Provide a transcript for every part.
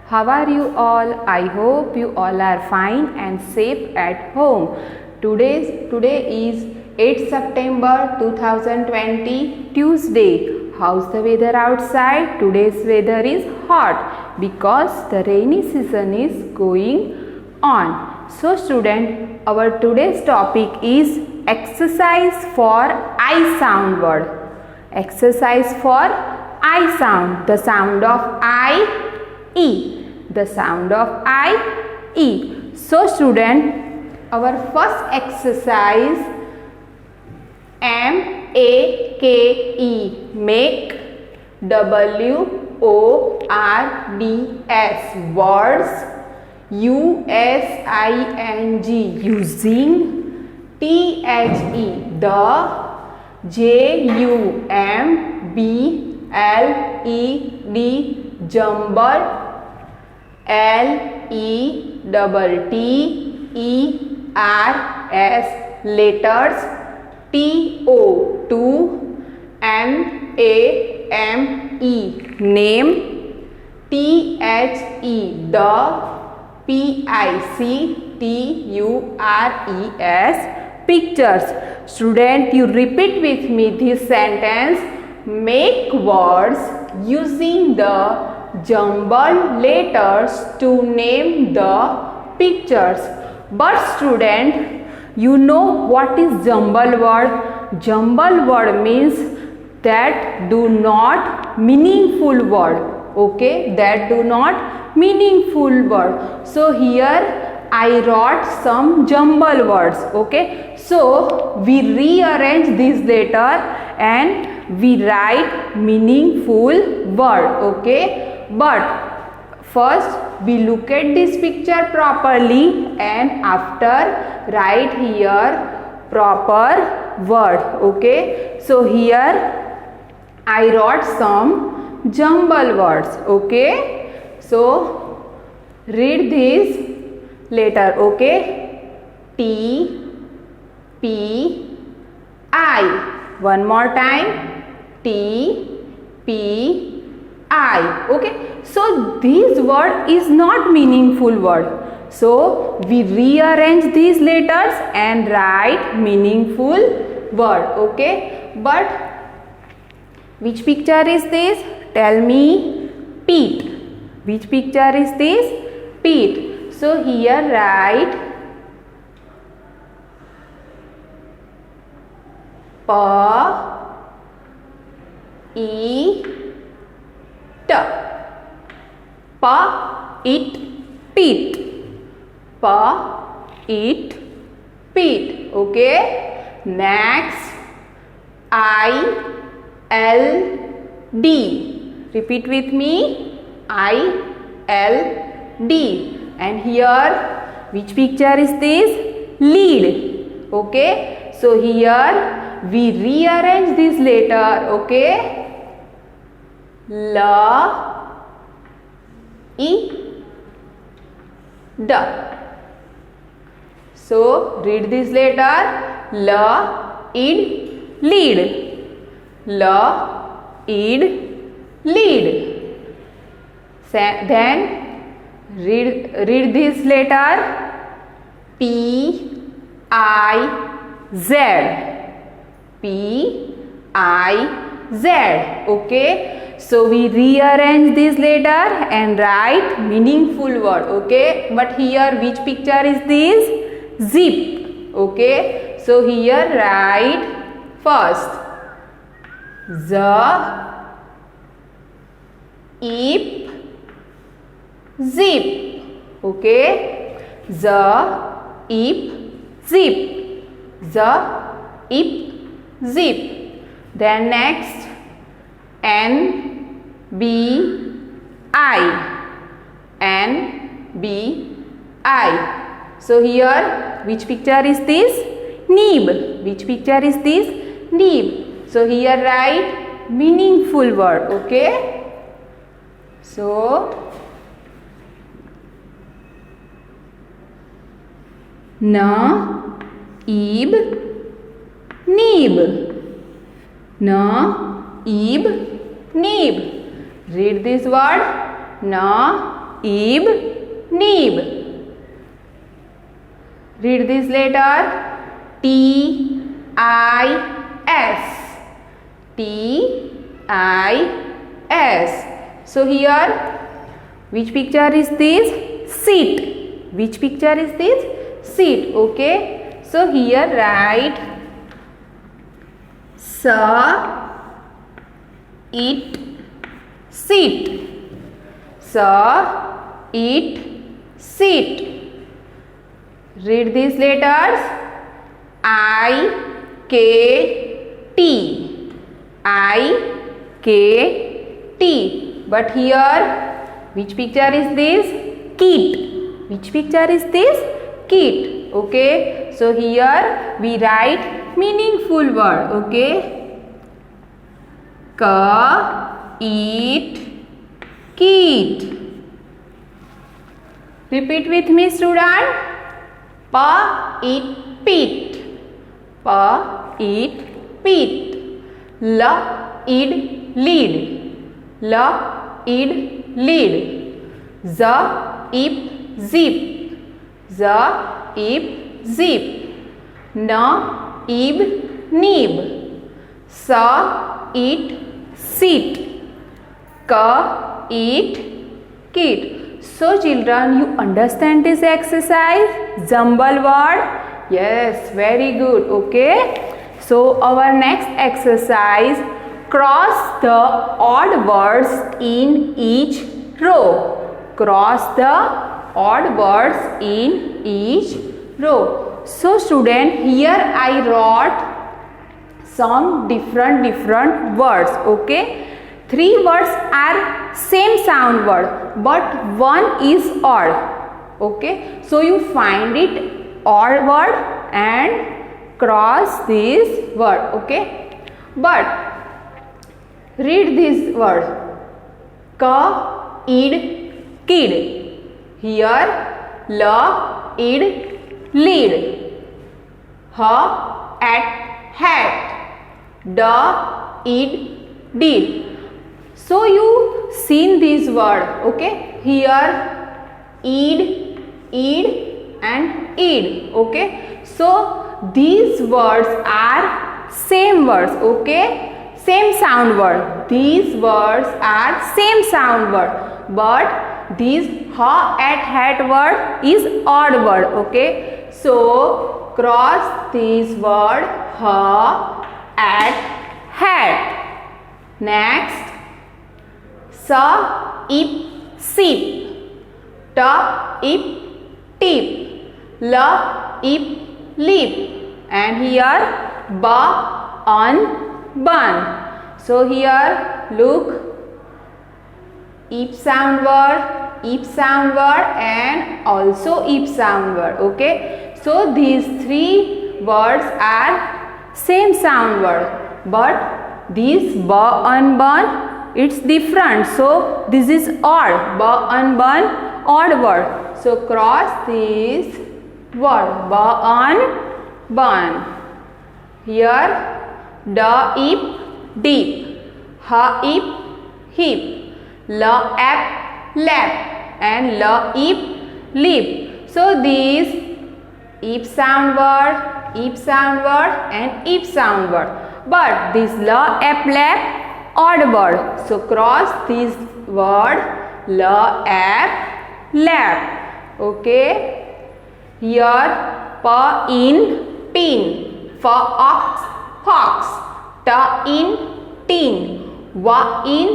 How are you all? I hope you all are fine and safe at home. Today is 8 September 2020, Tuesday. How's the weather outside? Today's weather is hot because the rainy season is going on. So student, our today's topic is exercise for I sound word. Exercise for I sound. The sound of I, E. The sound of I, E. So student, our first exercise M-A-K-E, make, W-O-R-D-S, words, U-S-I-N-G, using, T-H-E, the, J-U-M-B-L-E-D, jumble, L-E-T-T-E-R-S, letters, T-O, to, N-A-M-E, name, T-H-E, the, P-I-C-T-U-R-E-S, pictures. Student, you repeat with me this sentence. Make words using the jumbled letters to name the pictures. But student, you know what is jumbled word? Jumbled word means that do not meaningful word. Okay, that do not meaningful word. So here I wrote some jumbled words. Okay, so we rearrange this letter and we write meaningful word. Okay, but first we look at this picture properly and after write here proper word. Okay, so here I wrote some jumble words. Okay, so read this letter. Okay, T, P, I. One more time, T, P, I. Okay, so this word is not meaningful word. So we rearrange these letters and write meaningful word. Okay, but which picture is this? Tell me. Pete. Which picture is this? Pete. So here write P, E, T. P, it, Pete. P, it, Pete. Okay. Next, I, L, D. Repeat with me. I, L, D. And here, which picture is this? Lead. Okay. So here we rearrange this letter. Okay. L, E, D. So read this letter. L, id, lead. L, id, lead. Then read this letter. P, I, Z. P, I, Z. Okay. So we rearrange this letter and write meaningful word. Okay. But here which picture is this? Zip. Okay. So here write first Z, ip, zip. Okay. Z, ip, zip. Z, ip, zip. Then next N, B, I. N, B, I. So here which picture is this? Nib. Which picture is this? Nib. So here write meaningful word. Okay. So na, ib, nib. Na, ib, nib. Read this word. Na, ib, nib. Read this letter. T, I, S. T, I, S. So here, which picture is this? Seat. Which picture is this? Seat. Okay. So here write it, seat. It, seat. Read these letters. I, K, T. I, K, T. But here, which picture is this? Kit. Which picture is this? Kit. Okay. So here we write meaningful word. Okay. Eat, kit. Repeat with me, student. Eat, pit. Eat, pit. Eat, lead. Eat, lead. Eat, zip. Eat, zip. Eat, nib. Eat, seat. Eat, kit. So children, you understand this exercise? Jumble word? Yes, very good. Okay. So our next exercise, cross the odd words in each row. Cross the odd words in each row. So student, here I wrote some different words. Okay. 3 words are same sound word, but one is odd. Okay. So you find it odd word and cross this word. Okay. But read this word. Id, kid. Here id, lead. At, hat. Id, did. So you seen this word. Okay. Here id, and id. Okay. So these words are same words. Okay. Same sound word. These words are same sound word. But this at, hat word is odd word. Okay. So cross this word at, hat. Next, ip, sip. Ip, tip. Ip, lip. And here bun. So here look, ip sound word, and also ip sound word. Okay. So these 3 words are same sound word, but this bun, it's different. So this is odd. Bun, odd word. So cross this word. Bun. Here ip, dip. Ip, hip. Lap, and ip, lip. So these ip sound word, and ip sound word. But this lap, odd word. So cross this word lap. Okay. Here in, pin. Ox, fox. In, tin. In,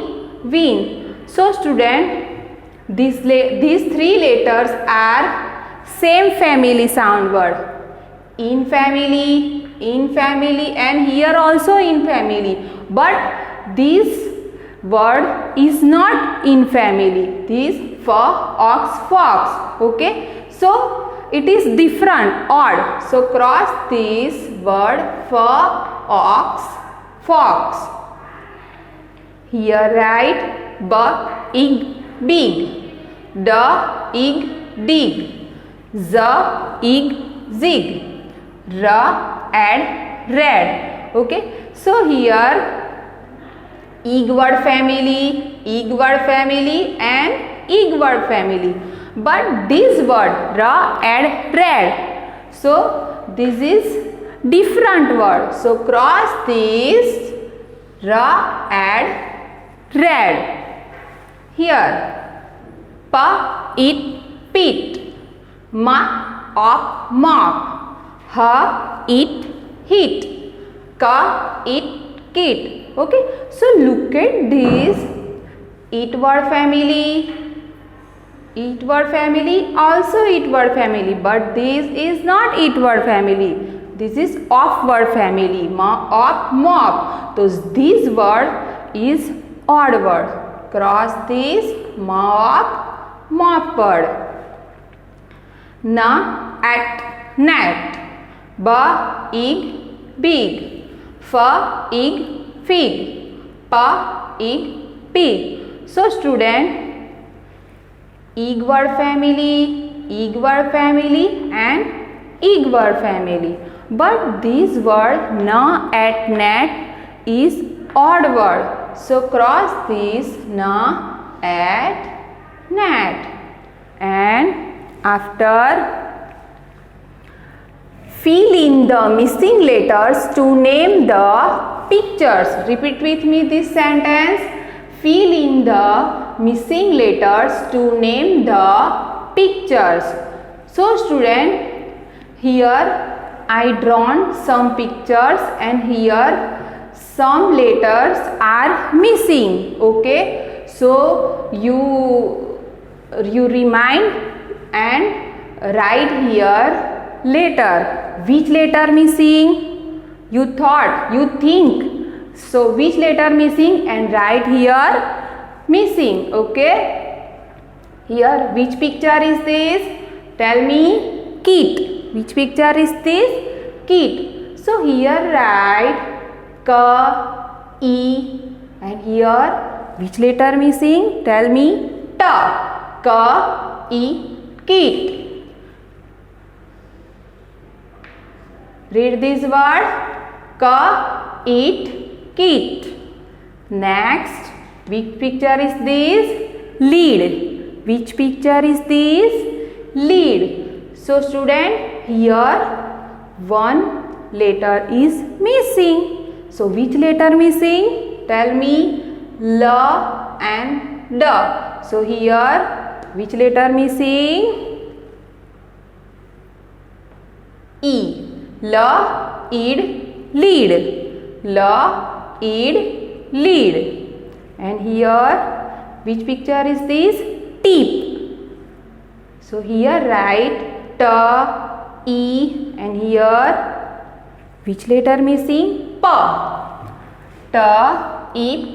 win. So student, these 3 letters are same family sound word. In family, and here also in family. But this word is not in family. This ox, fox. Okay. So it is different, odd. So cross this word ox, fox. Here write ig, big. Ig, dig. Ig, zig. Add, red. Okay. So here ig word family, and ig word family. But this word ra and red. So this is different word. So cross this ra and red. Here pa it pit, ma of mop, ha it hit, ka it kit. Okay, so look at this it word family, it word family, also it word family, but this is not it word family. This is of word family, ma of mop. So this word is odd word. Cross this ma of mop word. Na at net, ba ig big, fa ig fig, pa ig pig. So student, ig word family and ig word family. But this word na at net is odd word. So cross this na at net. And after fill in the missing letters to name the pictures. Repeat with me this sentence. Fill in the missing letters to name the pictures. So student, here I drawn some pictures and here some letters are missing. Okay, so you remind and write here letter. Which letter missing? You thought, you think. So which letter missing and write here missing. Okay, here which picture is this? Tell me. Kit. Which picture is this? Kit. So here write ka, e, and here which letter missing? Tell me. Ta. Ka, e, kit. Read this word. Ka, it, kit. Next, which picture is this? Lead. Which picture is this? Lead. So student, here one letter is missing. So which letter missing? Tell me. La and da. So here which letter missing? E. La, id, lead. La, id, lead. And here which picture is this? Tip. So here write ta, e, and here which letter missing? Pa. Ta, ip,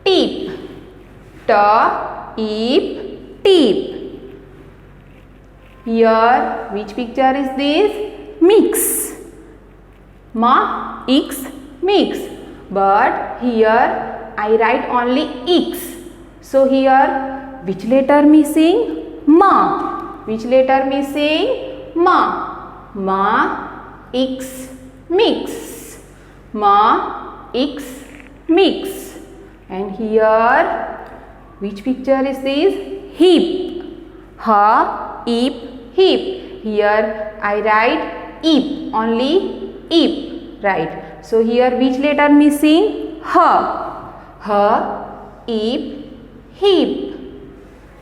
tip. Ta, ip, tip. Here which picture is this? Mix. Ma, x, mix. But here I write only x. So here which letter missing? Ma. Which letter missing? Ma. Ma, x, mix. Ma, x, mix. And here which picture is this? Hip. Ha, ip, hip. Here I write ip, only ip, right? So here which letter missing? Ha. Ha, ip, hip.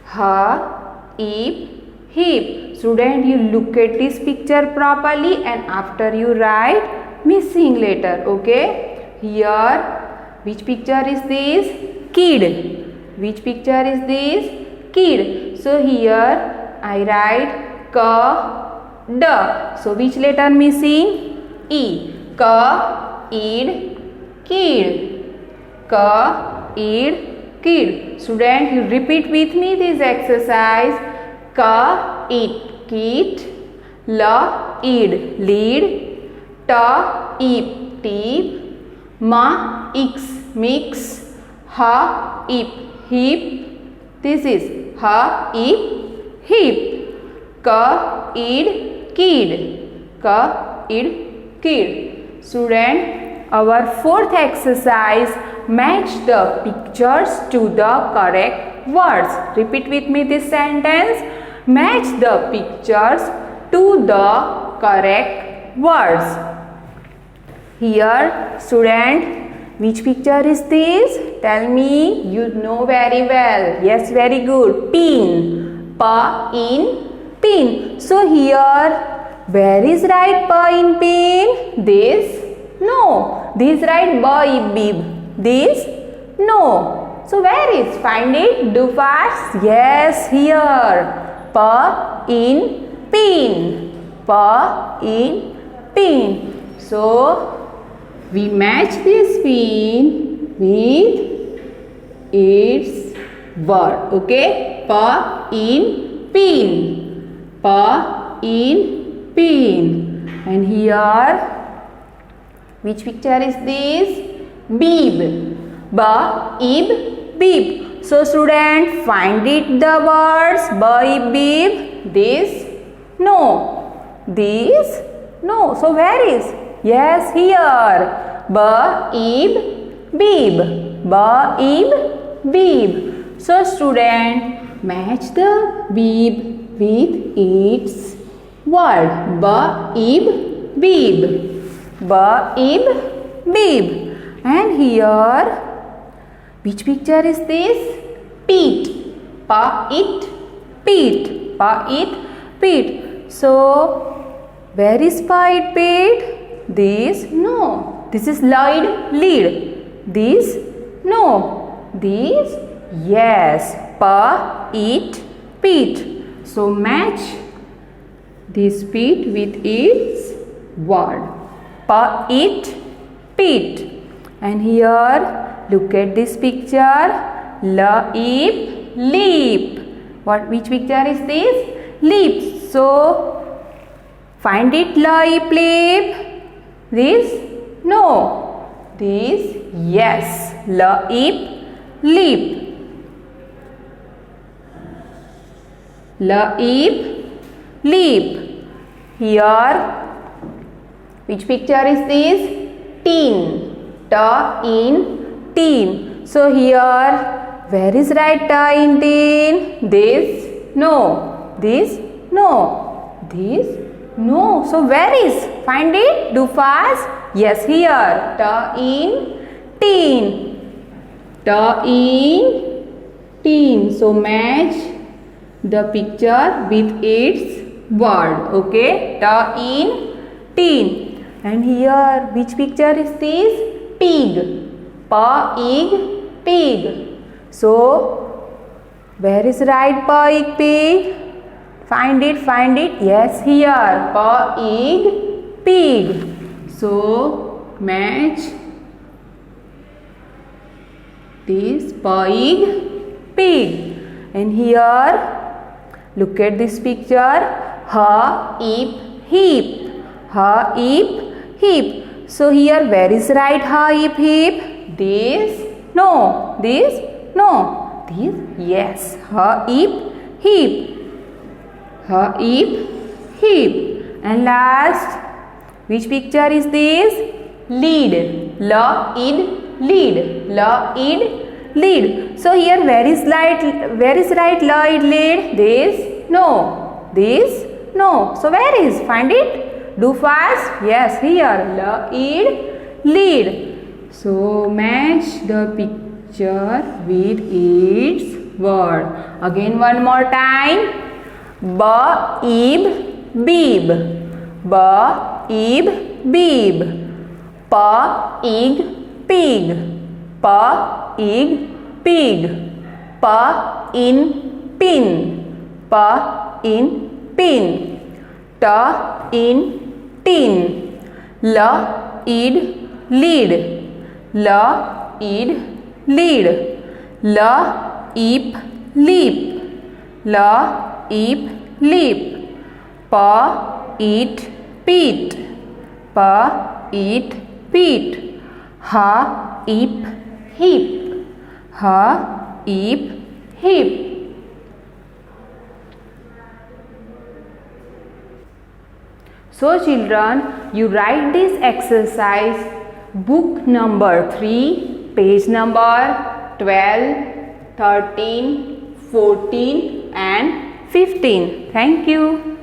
Ha, ip, hip. Student, you look at this picture properly and after you write missing letter. Okay. Here which picture is this? Kid. Which picture is this? Kid. So here I write ka, da. So which letter missing? E. Ka, id, kid. Ka, id, kid. Student, you repeat with me this exercise. Ka, id, kit. La, id, lead. Ta, ip, tip. Ma, x, mix. Ha, ip, hip. This is ha, ip, hip. Ka, id, kid. Ka, id, kid. Student, our fourth exercise, match the pictures to the correct words. Repeat with me this sentence. Match the pictures to the correct words. Here, student, which picture is this? Tell me. You know very well. Yes, very good. Pin. Pa in pin. So here, where is right pa in pin? This? No. This right ba bib. This? No. So where is? Find it. Do fast. Yes, here. Pa in pin. Pa in pin. So we match this pin with its word. Okay. Pa in pin. Pa in pin. And here, which picture is this? Bib. Ba, ib, bib. So student, find it the words ba, ib, bib. This? No. This? No. So where is? Yes, here. Ba, ib, bib. Ba, ib, bib. So student, match the bib with its word. Ba, ib, bib. Ba, ib, bib. And here, which picture is this? Peat. Pa, it, peat. Pa, it, peat. So, where is pa, it, peat? This? No. This is lead, lead. This? No. This? Yes. Pa, it, peat. So, match this peat with its word. Pa, it, peat. And here, look at this picture. La, ip, leap. Which picture is this? Leap. So, find it. La, ip, leap. This? No. This? Yes. La, ip, leap. La, ip, leap. Here, which picture is this? Tin. Ta in tin. So here, where is right ta in tin? This? No. This? No. This? No. So where is? Find it. Do fast. Yes, here. Ta in tin. Ta in tin. So match the picture with its word. Okay. Ta in tin. And here, which picture is this? Pig. Pa, ig, pig. So, where is right pa, ig, pig? Find it, find it. Yes, here. Pa, ig, pig. So, match this pa, ig, pig. And here, look at this picture. Ha, ip, heap. Ha, ip, heap. So here, where is right ha, ip, heap? This? No. This? No. This? Yes. Ha, ip, heap. Ha, ip, heap. And last, which picture is this? Lead. La, id, lead. La, id, lead. So here, where is right la, id, lead? This? No. This? No. So where is? Find it. Do fast. Yes, here. La, id, lead. So match the picture with its word. Again, one more time. Ba, ib, bib. Ba, ib, bib. Pa, ig, pig. Pa, ig, pig. Pa, in, pin. Pa, in, pin. Ta, in, tin. La, id, lead. La, id, lead. La, ip, leap. La, ip, leap. Pa, eat, peat. Pa, eat, peat. Ha, ip, heap. Ha, ip, heap. So children, you write this exercise, book number 3, page number 12, 13, 14 and 15. Thank you.